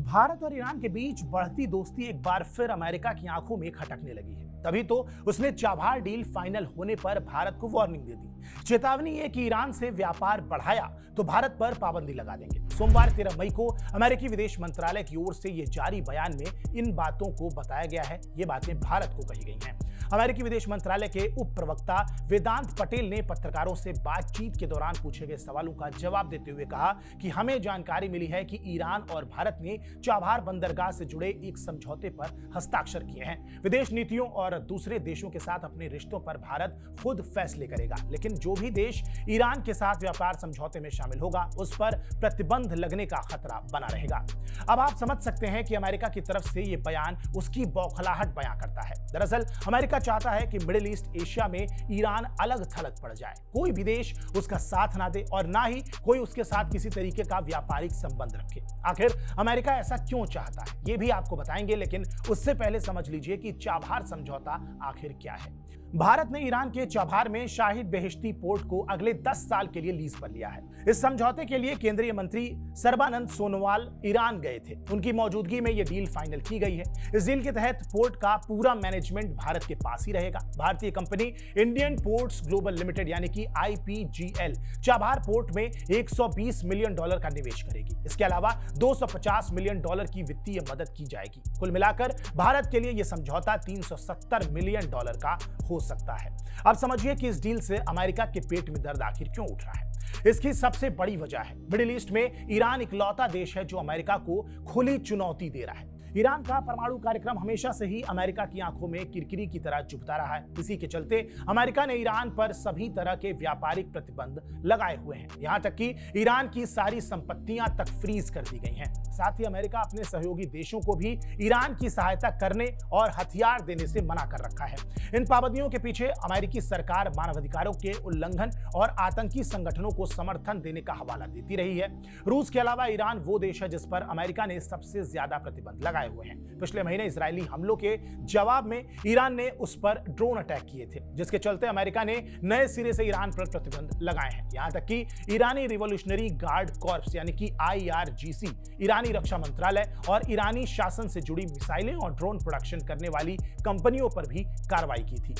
भारत और ईरान के बीच बढ़ती दोस्ती एक बार फिर अमेरिका की आंखों में खटकने लगी है। तभी तो उसने चाबहार डील फाइनल होने पर भारत को वार्निंग दे दी। चेतावनी है कि ईरान से व्यापार बढ़ाया तो भारत पर पाबंदी लगा देंगे। सोमवार 13 मई को अमेरिकी विदेश मंत्रालय की ओर से ये जारी बयान में इन बातों को बताया गया है। ये बातें भारत को कही गई हैं। अमेरिकी विदेश मंत्रालय के उप प्रवक्ता वेदांत पटेल ने पत्रकारों से बातचीत के दौरान पूछे गए सवालों का जवाब देते हुए कहा कि हमें जानकारी मिली है कि ईरान और भारत ने चाबहार बंदरगाह से जुड़े एक समझौते पर हस्ताक्षर किए हैं। विदेश नीतियों और दूसरे देशों के साथ अपने रिश्तों पर भारत खुद फैसले करेगा, लेकिन जो भी देश ईरान के साथ व्यापार समझौते में शामिल होगा उस पर प्रतिबंध लगने का खतरा बना रहेगा। अब आप समझ सकते हैं कि अमेरिका की तरफ से यह बयान उसकी बौखलाहट बयां करता है। दरअसल अमेरिका चाहता है कि मिडिल ईस्ट एशिया में ईरान अलग थलग पड़ जाए, कोई भी देश उसका साथ ना दे और ना ही कोई उसके साथ किसी तरीके का व्यापारिक संबंध रखे। आखिर अमेरिका ऐसा क्यों चाहता है, ये भी आपको बताएंगे, लेकिन उससे पहले समझ लीजिए कि चाबहार समझौता आखिर क्या है। भारत ने ईरान के चाबहार में शाहिद बेहेश्ती पोर्ट को अगले 10 साल के लिए लीज पर लिया है। इस समझौते के लिए केंद्रीय मंत्री सर्बानंद सोनोवाल ईरान गए थे। उनकी मौजूदगी में यह डील फाइनल की गई है। इस डील के तहत पोर्ट का पूरा मैनेजमेंट भारत के पास ही रहेगा। भारतीय company Indian ports global limited यानी कि IPGL चाबहार पोर्ट में $120 मिलियन का निवेश करेगी। इसके अलावा $250 मिलियन की वित्तीय मदद की जाएगी। कुल मिलाकर भारत के लिए यह समझौता $370 मिलियन का हो सकता है। अब समझिए कि इस डील से अमेरिका के पेट में दर्द आखिर क्यों उठ रहा है। इसकी सबसे बड़ी वजह है मिडिल ईस्ट में ईरान इकलौता देश है जो अमेरिका को खुली चुनौती दे रहा है। ईरान का परमाणु कार्यक्रम हमेशा से ही अमेरिका की आंखों में किरकिरी की तरह चुभता रहा है। इसी के चलते अमेरिका ने ईरान पर सभी तरह के व्यापारिक प्रतिबंध लगाए हुए हैं। यहां तक कि ईरान की सारी संपत्तियां तक फ्रीज कर दी गई हैं। साथ ही अमेरिका अपने सहयोगी देशों को भी ईरान की सहायता करने और हथियार देने से मना कर रखा है। इन पाबंदियों के पीछे अमेरिकी सरकार मानवाधिकारों के उल्लंघन और आतंकी संगठनों को समर्थन देने का हवाला देती रही है। रूस के अलावा ईरान वो देश है जिस पर अमेरिका ने सबसे ज्यादा प्रतिबंध लगाए हुए हैं। पिछले महीने इजरायली हमलों के जवाब में ईरान ने उस पर ड्रोन अटैक किए थे, जिसके चलते अमेरिका ने नए सिरे से ईरान पर प्रतिबंध लगाए हैं। यहां तक कि ईरानी रिवॉल्यूशनरी गार्ड कॉर्प्स यानी कि IRGC, ईरानी रक्षा मंत्रालय और ईरानी शासन से जुड़ी मिसाइलें और ड्रोन प्रोडक्शन करने वाली कंपनियों पर भी कार्रवाई की थी।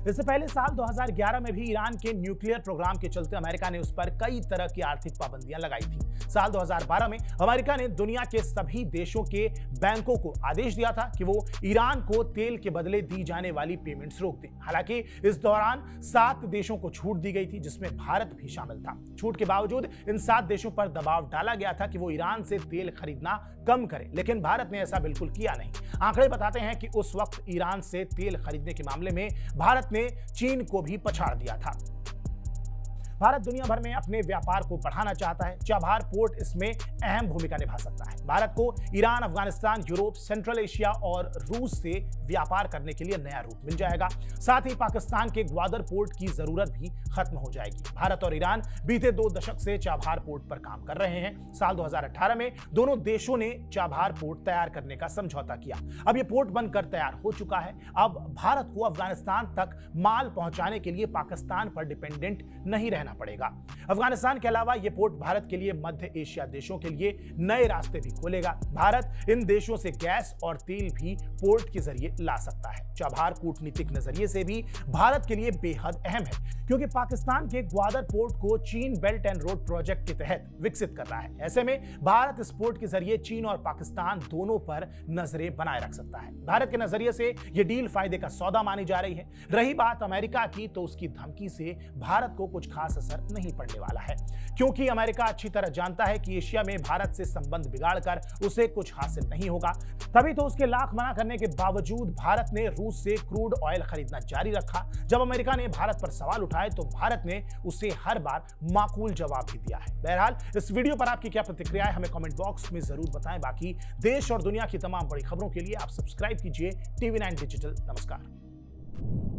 इससे पहले साल 2011 में भी ईरान के न्यूक्लियर प्रोग्राम के चलते अमेरिका ने उस पर कई तरह की आर्थिक पाबंदियां लगाई थी। साल 2012 में अमेरिका ने दुनिया के सभी देशों के बैंकों को आदेश दिया था कि वो ईरान को तेल के बदले दी जाने वाली पेमेंट्स रोक दें। हालांकि इस दौरान 7 देशों को छूट दी गई थी, जिसमें भारत भी शामिल था। छूट के बावजूद इन 7 देशों पर दबाव डाला गया था कि वो ईरान से तेल खरीदना कम करें, लेकिन भारत ने ऐसा बिल्कुल किया नहीं। आंकड़े बताते हैं कि उस वक्त ईरान से तेल खरीदने के मामले में भारत ने चीन को भी पछाड़ दिया था। भारत दुनिया भर में अपने व्यापार को बढ़ाना चाहता है। चाबहार पोर्ट इसमें अहम भूमिका निभा सकता है। भारत को Iran, Afghanistan, Europe, central Asia और रूस से व्यापार करने के लिए नया रूट मिल जाएगा। साथ ही पाकिस्तान के ग्वादर पोर्ट की जरूरत भी खत्म हो जाएगी। भारत और ईरान बीते 2 दशक से चाबहार पोर्ट पर काम कर रहे हैं। साल 2018 में दोनों देशों ने चाबहार पोर्ट तैयार करने का समझौता किया। अब यह पोर्ट बनकर तैयार हो चुका है। अब भारत को अफगानिस्तान तक माल पहुंचाने के लिए पाकिस्तान पर डिपेंडेंट नहीं रहना पड़ेगा। अफगानिस्तान के अलावा यह पोर्ट भारत के लिए मध्य एशिया देशों के लिए नए रास्ते भी खोलेगा। भारत इन देशों से गैस और तेल भी पोर्ट के जरिए ला सकता है। चाबहार कूटनीतिक नजरिए से भी भारत के लिए बेहद अहम है, क्योंकि पाकिस्तान के ग्वादर पोर्ट को चीन बेल्ट एंड रोड प्रोजेक्ट के तहत विकसित कर रहा है। ऐसे में भारत इस पोर्ट के जरिए चीन और पाकिस्तान दोनों पर नजरें बनाए रख सकता है। भारत के नजरिए से यह डील फायदे का सौदा मानी जा रही है। रही बात अमेरिका की, तो उसकी धमकी से भारत को कुछ खास असर नहीं पड़ने वाला है, क्योंकि अमेरिका अच्छी तरह जानता है कि एशिया में भारत से संबंध बिगाड़कर उसे कुछ हासिल नहीं होगा। तभी तो उसके लाख मना करने के बावजूद भारत ने रूस से क्रूड ऑयल खरीदना जारी रखा। जब अमेरिका ने भारत पर सवाल उठाए तो भारत ने उसे हर बार माकूल जवाब भी दिया है। बहरहाल इस वीडियो पर आपकी क्या प्रतिक्रिया है, हमें कमेंट बॉक्स में जरूर बताएं। बाकी देश और दुनिया की तमाम बड़ी खबरों के लिए आप सब्सक्राइब कीजिए TV9 डिजिटल। नमस्कार।